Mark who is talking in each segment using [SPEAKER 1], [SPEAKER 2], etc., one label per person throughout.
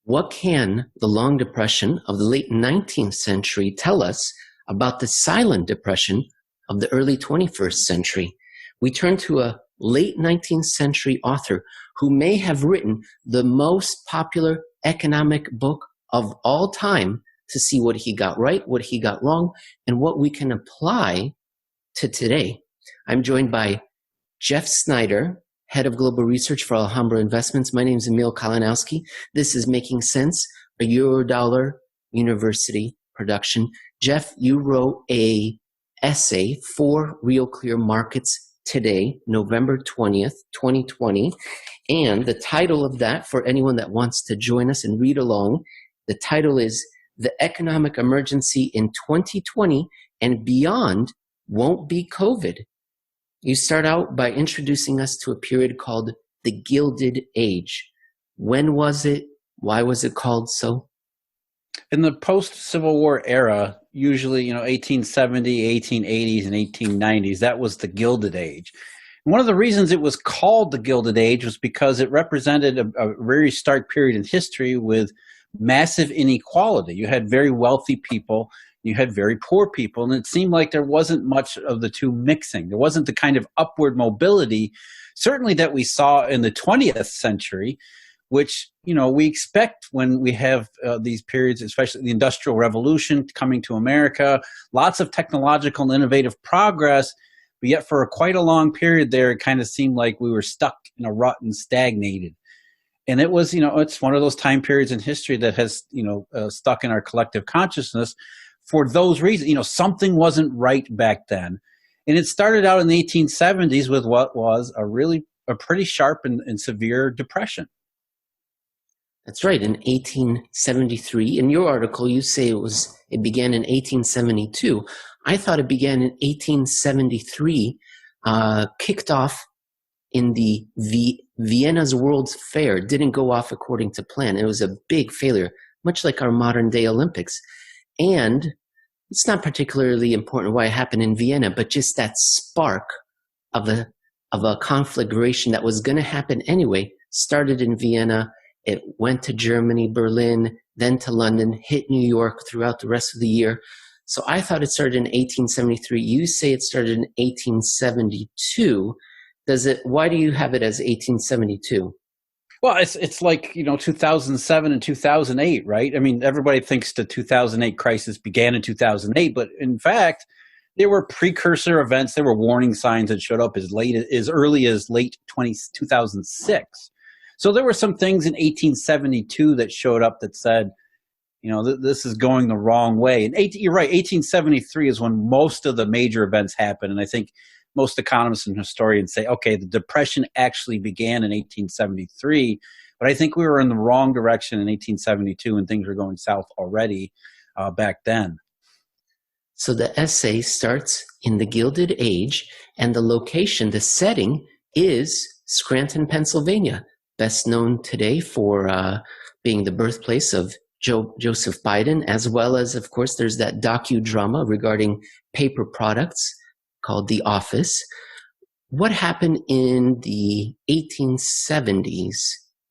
[SPEAKER 1] What can the long depression of the late 19th century tell us about the silent depression of the early 21st century? We turn to a late 19th century author who may have written the most popular economic book of all time to see what he got right, what he got wrong, and what we can apply to today. I'm joined by Jeff Snyder, Head of Global Research for Alhambra Investments. My name is Emil Kalinowski. This is Making Sense, a Eurodollar University production. Jeff, you wrote a essay for Real Clear Markets Today, November 20th, 2020. And the title of that, for anyone that wants to join us and read along, the title is The Economic Emergency in 2020 and Beyond Won't Be COVID. You start out by introducing us to a period called the Gilded Age. When was it? Why was it called so?
[SPEAKER 2] In the post-Civil War era, usually, 1870, 1880s, and 1890s, that was the Gilded Age. And one of the reasons it was called the Gilded Age was because it represented a very stark period in history with massive inequality. You had very wealthy people, you had very poor people, and it seemed like there wasn't much of the two mixing. There wasn't the kind of upward mobility, certainly that we saw in the 20th century, which we expect when we have these periods, especially the Industrial Revolution coming to America, lots of technological and innovative progress, but yet for quite a long period there, it kind of seemed like we were stuck in a rut and stagnated. And it was, it's one of those time periods in history that has, stuck in our collective consciousness for those reasons. Something wasn't right back then. And it started out in the 1870s with what was a pretty sharp and severe depression.
[SPEAKER 1] That's right. In 1873, in your article, you say it began in 1872. I thought it began in 1873, kicked off in the Vienna's World's Fair. It didn't go off according to plan. It was a big failure, much like our modern day Olympics. And it's not particularly important why it happened in Vienna, but just that spark of a conflagration that was going to happen anyway started in Vienna. It went to Germany, Berlin, then to London, hit New York throughout the rest of the year. So I thought it started in 1873. You say it started in 1872. Why do you have it as 1872?
[SPEAKER 2] Well, it's like, 2007 and 2008, right? I mean, everybody thinks the 2008 crisis began in 2008, but in fact, there were precursor events. There were warning signs that showed up as early as late 2006. So there were some things in 1872 that showed up that said, this is going the wrong way. And you're right, 1873 is when most of the major events happened. And I think most economists and historians say, okay, the Depression actually began in 1873, but I think we were in the wrong direction in 1872 and things were going south already back then.
[SPEAKER 1] So the essay starts in the Gilded Age, and the location, the setting, is Scranton, Pennsylvania, best known today for being the birthplace of Joseph Biden, as well as, of course, there's that docudrama regarding paper products called The Office. What happened in the 1870s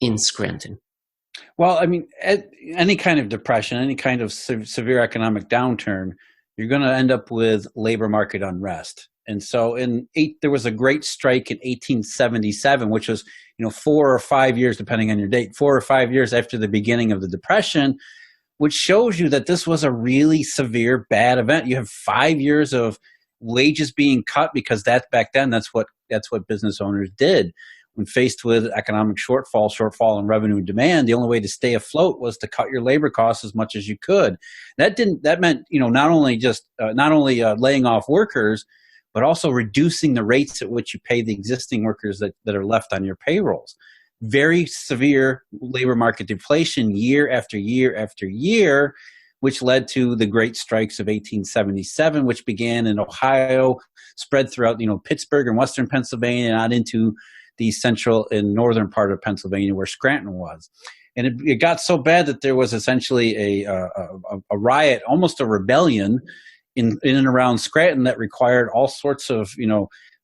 [SPEAKER 1] in Scranton?
[SPEAKER 2] Well, I mean, any kind of depression, any kind of severe economic downturn, you're going to end up with labor market unrest. And so there was a great strike in 1877, which was 4 or 5 years, depending on your date, 4 or 5 years after the beginning of the Depression, which shows you that this was a really severe, bad event. You have 5 years of wages being cut because back then that's what business owners did. When faced with economic shortfall in revenue and demand, the only way to stay afloat was to cut your labor costs as much as you could. That meant not only laying off workers, but also reducing the rates at which you pay the existing workers that are left on your payrolls. Very severe labor market deflation year after year after year, which led to the great strikes of 1877, which began in Ohio, spread throughout Pittsburgh and western Pennsylvania, and out into the central and northern part of Pennsylvania where Scranton was. And it got so bad that there was essentially a riot, almost a rebellion in and around Scranton that required all sorts of,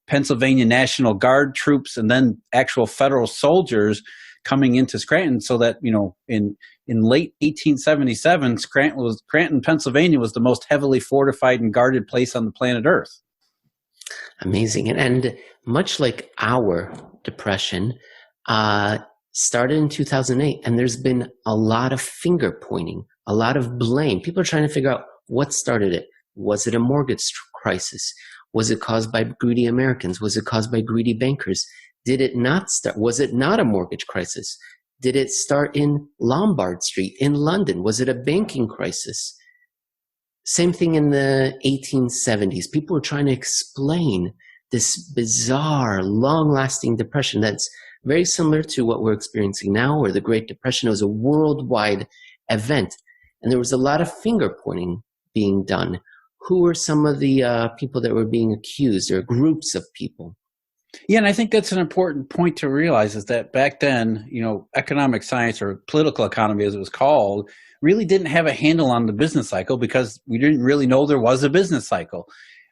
[SPEAKER 2] Pennsylvania National Guard troops and then actual federal soldiers coming into Scranton, so that, in late 1877, Scranton, Pennsylvania was the most heavily fortified and guarded place on the planet Earth.
[SPEAKER 1] Amazing. And much like our depression, started in 2008, and there's been a lot of finger pointing, a lot of blame. People are trying to figure out what started it. Was it a mortgage crisis? Was it caused by greedy Americans? Was it caused by greedy bankers? Did it not start? Was it not a mortgage crisis? Did it start in Lombard Street in London? Was it a banking crisis? Same thing in the 1870s. People were trying to explain this bizarre, long-lasting depression that's very similar to what we're experiencing now, or the Great Depression. It was a worldwide event, and there was a lot of finger pointing being done. Who were some of the people that were being accused, or groups of people?
[SPEAKER 2] Yeah, and I think that's an important point to realize, is that back then, economic science, or political economy as it was called, really didn't have a handle on the business cycle, because we didn't really know there was a business cycle.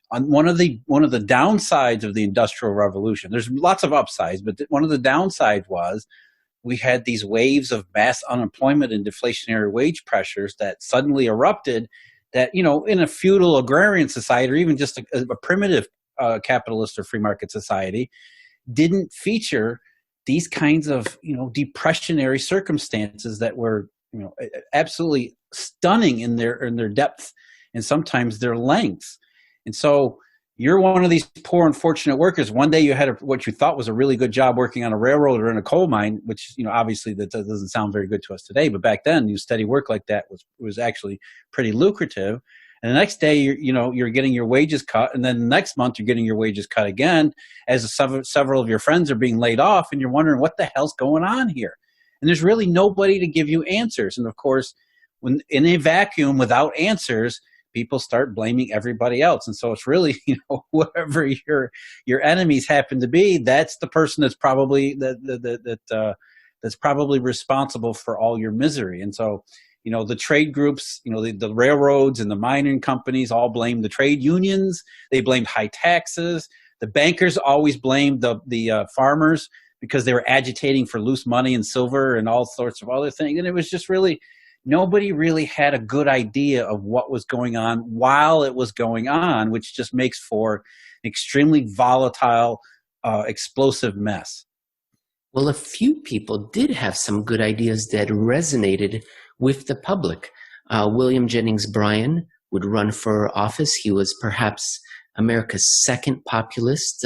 [SPEAKER 2] On one of the downsides of the Industrial Revolution, there's lots of upsides, but one of the downsides was we had these waves of mass unemployment and deflationary wage pressures that suddenly erupted, that, in a feudal agrarian society, or even just a primitive capitalist or free market society, didn't feature these kinds of, depressionary circumstances that were, absolutely stunning in their depth, and sometimes their lengths. And so you're one of these poor, unfortunate workers. One day you had what you thought was a really good job working on a railroad or in a coal mine, which, obviously that doesn't sound very good to us today. But back then, steady work like that was actually pretty lucrative. And the next day, you're getting your wages cut. And then the next month, you're getting your wages cut again, as several of your friends are being laid off. And you're wondering, what the hell's going on here? And there's really nobody to give you answers. And of course, when in a vacuum without answers, people start blaming everybody else. And so it's really, whoever your enemies happen to be, that's the person that's probably that's probably responsible for all your misery. And so, the trade groups, the railroads and the mining companies all blame the trade unions. They blamed high taxes. The bankers always blamed the farmers, because they were agitating for loose money and silver and all sorts of other things. And it was just really, nobody really had a good idea of what was going on while it was going on, which just makes for an extremely volatile, explosive mess.
[SPEAKER 1] Well, a few people did have some good ideas that resonated with the public. William Jennings Bryan would run for office. He was perhaps America's second populist,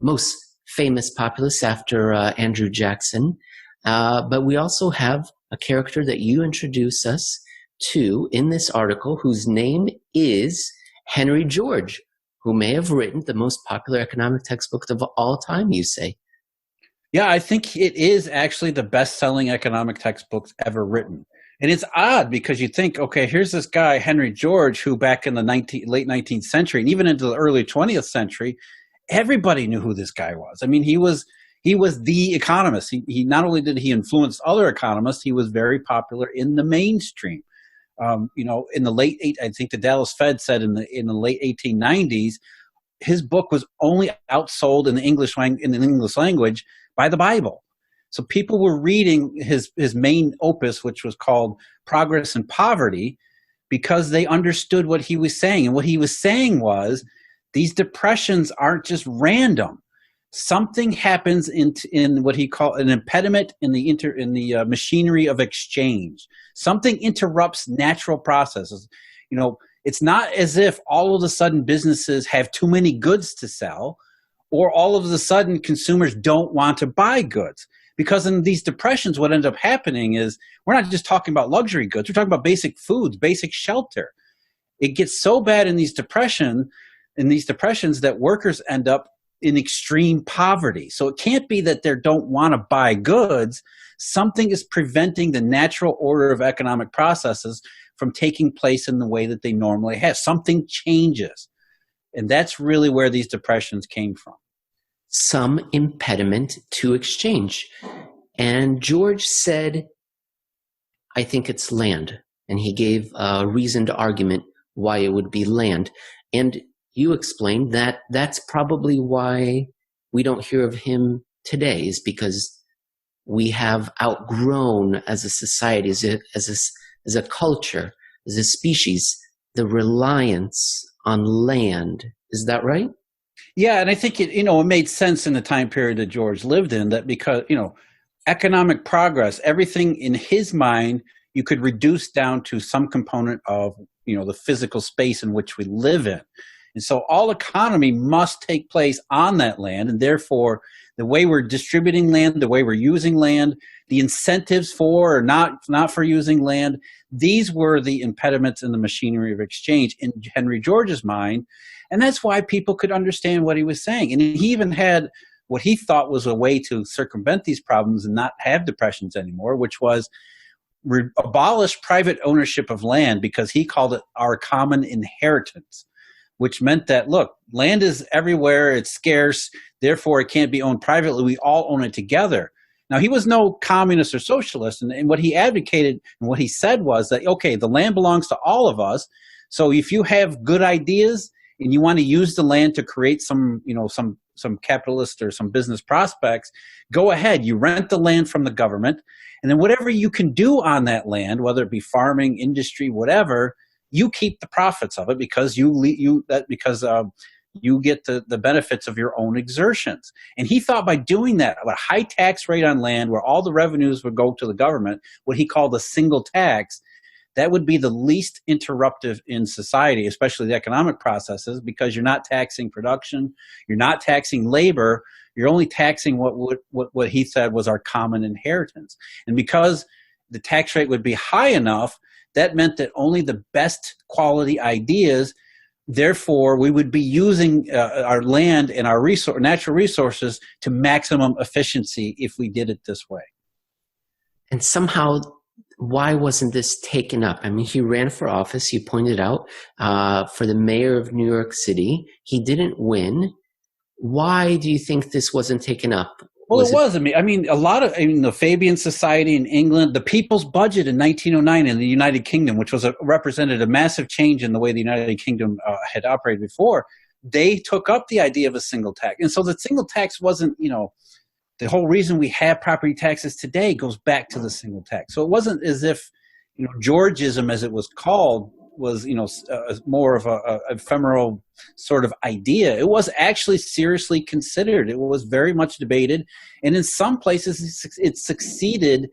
[SPEAKER 1] most famous populist after Andrew Jackson. But we also have a character that you introduce us to in this article, whose name is Henry George, who may have written the most popular economic textbook of all time, you say.
[SPEAKER 2] Yeah, I think it is actually the best-selling economic textbook ever written. And it's odd, because you think, okay, here's this guy, Henry George, who back in the late 19th century and even into the early 20th century, everybody knew who this guy was. I mean, he was the economist. He not only did he influence other economists, he was very popular in the mainstream. In the I think the Dallas Fed said in the late 1890s, his book was only outsold in the English language by the Bible. So people were reading his main opus, which was called Progress and Poverty, because they understood what he was saying. And what he was saying was, these depressions aren't just random. Something happens in what he called an impediment in the machinery of exchange. Something interrupts natural processes. It's not as if all of a sudden businesses have too many goods to sell, or all of a sudden consumers don't want to buy goods. Because in these depressions, what ends up happening is, we're not just talking about luxury goods. We're talking about basic foods, basic shelter. It gets so bad in these depressions that workers end up in extreme poverty. So it can't be that they don't want to buy goods. Something is preventing the natural order of economic processes from taking place in the way that they normally have. Something changes. And that's really where these depressions came from.
[SPEAKER 1] Some impediment to exchange. And George said, I think it's land. And he gave a reasoned argument why it would be land. And you explained that that's probably why we don't hear of him today, is because we have outgrown as a society, as a culture, as a species, the reliance on land. Is that right?
[SPEAKER 2] Yeah, and I think it made sense in the time period that George lived in, that because economic progress, everything in his mind, you could reduce down to some component of the physical space in which we live in. And so all economy must take place on that land, and therefore the way we're distributing land, the way we're using land, the incentives for or not for using land, these were the impediments in the machinery of exchange in Henry George's mind. And that's why people could understand what he was saying. And he even had what he thought was a way to circumvent these problems and not have depressions anymore, which was abolish private ownership of land, because he called it our common inheritance, which meant that, look, land is everywhere, it's scarce, therefore it can't be owned privately, we all own it together. Now, he was no communist or socialist, and what he advocated and what he said was that, okay, the land belongs to all of us, so if you have good ideas and you want to use the land to create some capitalist or some business prospects, go ahead, you rent the land from the government, and then whatever you can do on that land, whether it be farming, industry, whatever, you keep the profits of it because you get the benefits of your own exertions. And he thought by doing that, a high tax rate on land where all the revenues would go to the government, what he called a single tax, that would be the least interruptive in society, especially the economic processes, because you're not taxing production, you're not taxing labor, you're only taxing what he said was our common inheritance. And because the tax rate would be high enough, that meant that only the best quality ideas, therefore we would be using our land and our natural resources to maximum efficiency if we did it this way.
[SPEAKER 1] And somehow, why wasn't this taken up? I mean, he ran for office, you pointed out, for the mayor of New York City. He didn't win. Why do you think this wasn't taken up?
[SPEAKER 2] Well, it was. I mean, the Fabian Society in England, the People's Budget in 1909 in the United Kingdom, which represented a massive change in the way the United Kingdom had operated before, they took up the idea of a single tax. And so the single tax wasn't, the whole reason we have property taxes today goes back to the single tax. So it wasn't as if, Georgism, as it was called, was more of a ephemeral sort of idea. It was actually seriously considered. It was very much debated, and in some places it succeeded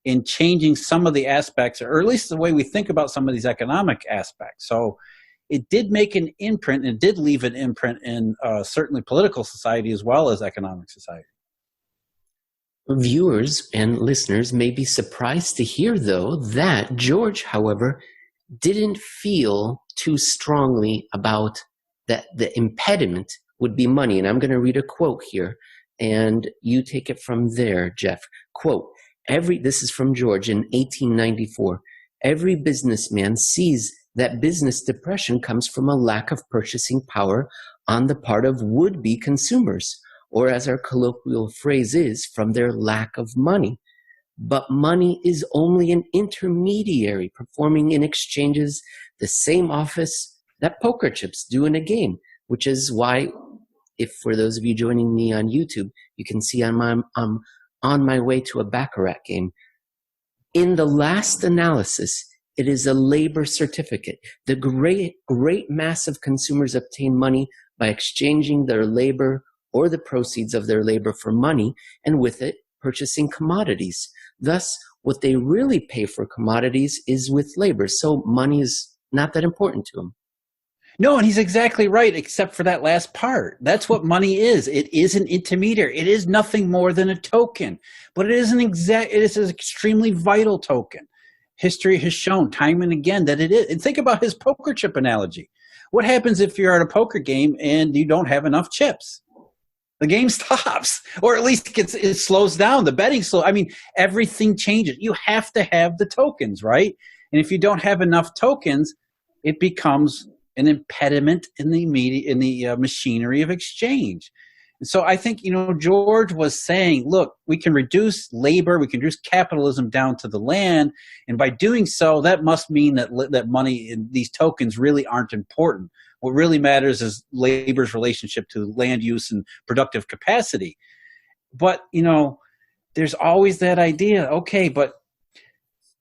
[SPEAKER 2] in changing some of the aspects, or at least the way we think about some of these economic aspects. So it did make an imprint, and it did leave an imprint in certainly political society as well as economic society.
[SPEAKER 1] Viewers and listeners may be surprised to hear, though, that George, however, didn't feel too strongly about that the impediment would be money. And I'm going to read a quote here, and you take it from there, Jeff. Quote, this is from George in 1894, every businessman sees that business depression comes from a lack of purchasing power on the part of would-be consumers, or as our colloquial phrase is, from their lack of money. But money is only an intermediary performing in exchanges the same office that poker chips do in a game, which is why, if for those of you joining me on YouTube, you can see I'm on my way to a baccarat game. In the last analysis, it is a labor certificate. The great mass of consumers obtain money by exchanging their labor or the proceeds of their labor for money, and with it, purchasing commodities. Thus, what they really pay for commodities is with labor. So money is not that important to them.
[SPEAKER 2] No, and he's exactly right, except for that last part. That's what money is. It is an intermediary. It is nothing more than a token, but it is it is an extremely vital token. History has shown time and again that it is. And think about his poker chip analogy. What happens if you're at a poker game and you don't have enough chips? The game stops, or at least it slows down. The betting slow. I mean, everything changes. You have to have the tokens, right? And if you don't have enough tokens, it becomes an impediment in the machinery of exchange. And so I think George was saying, look, we can reduce labor, we can reduce capitalism down to the land, and by doing so, that must mean that money and these tokens really aren't important. What really matters is labor's relationship to land use and productive capacity. But, there's always that idea, okay, but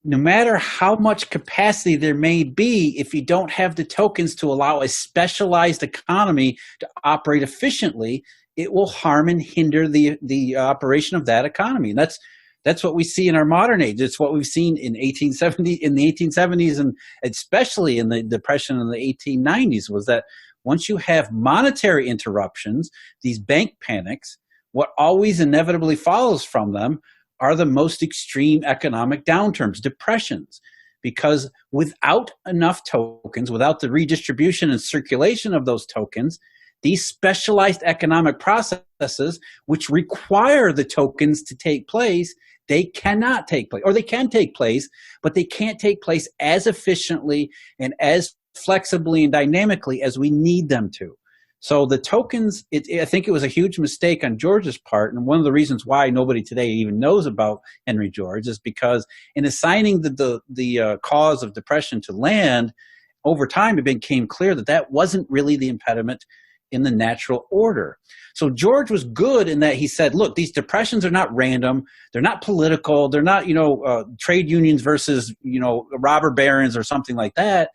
[SPEAKER 2] no matter how much capacity there may be, if you don't have the tokens to allow a specialized economy to operate efficiently, it will harm and hinder the operation of that economy. And that's what we see in our modern age. It's what we've seen in the 1870s, and especially in the Depression in the 1890s, was that once you have monetary interruptions, these bank panics, what always inevitably follows from them are the most extreme economic downturns, depressions, because without enough tokens, without the redistribution and circulation of those tokens, these specialized economic processes, which require the tokens to take place, they cannot take place, or they can take place, but they can't take place as efficiently and as flexibly and dynamically as we need them to. So the tokens, I think it was a huge mistake on George's part, and one of the reasons why nobody today even knows about Henry George is because in assigning the cause of depression to land, over time it became clear that that wasn't really the impediment in the natural order. So George was good in that he said, look, these depressions are not random, they're not political, they're not trade unions versus robber barons or something like that.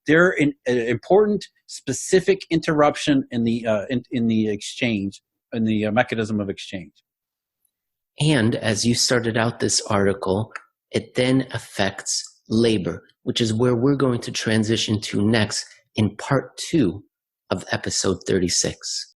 [SPEAKER 2] They're an important, specific interruption in the exchange, in the mechanism of exchange.
[SPEAKER 1] And as you started out this article, it then affects labor, which is where we're going to transition to next in part 2 of episode 36.